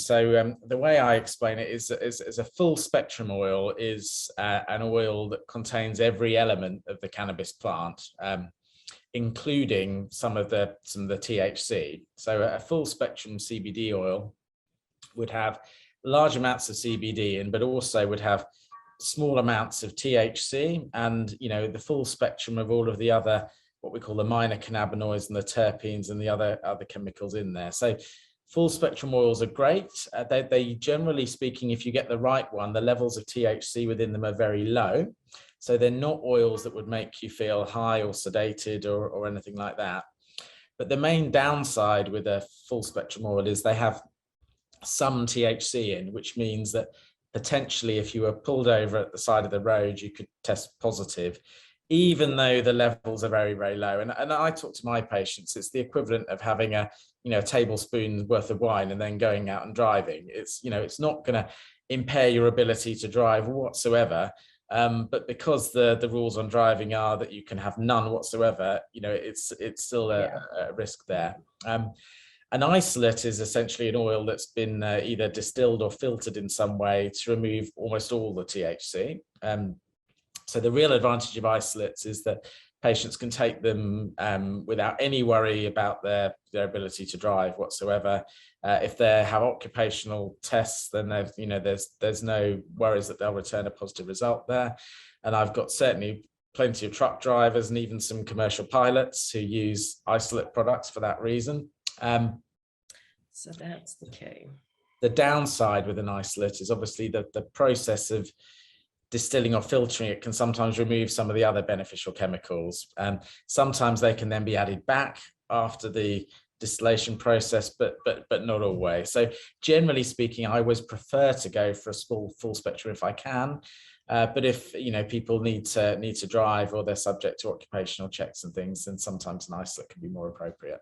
So the way I explain it is a full spectrum oil is an oil that contains every element of the cannabis plant, including some of the THC. So a full spectrum CBD oil would have large amounts of CBD in, but also would have small amounts of THC and, the full spectrum of all of the other, what we call the minor cannabinoids and the terpenes and the other chemicals in there. So full spectrum oils are great. They generally speaking, if you get the right one, the levels of THC within them are very low. So they're not oils that would make you feel high or sedated or anything like that. But the main downside with a full spectrum oil is they have some THC in, which means that potentially if you were pulled over at the side of the road, you could test positive, even though the levels are very, very low. And I talk to my patients, it's the equivalent of having a tablespoon worth of wine and then going out and driving. It's not going to impair your ability to drive whatsoever. But because the rules on driving are that you can have none whatsoever, it's still a risk there. An isolate is essentially an oil that's been either distilled or filtered in some way to remove almost all the THC. So the real advantage of isolates is that patients can take them without any worry about their ability to drive whatsoever. If they have occupational tests, then there's no worries that they'll return a positive result there. And I've got certainly plenty of truck drivers and even some commercial pilots who use isolate products for that reason. So that's the key. The downside with an isolate is obviously the process of distilling or filtering it can sometimes remove some of the other beneficial chemicals. Sometimes they can then be added back after the distillation process, but not always. So generally speaking, I always prefer to go for a full spectrum if I can. But if people need to drive or they're subject to occupational checks and things, then sometimes an isolate can be more appropriate.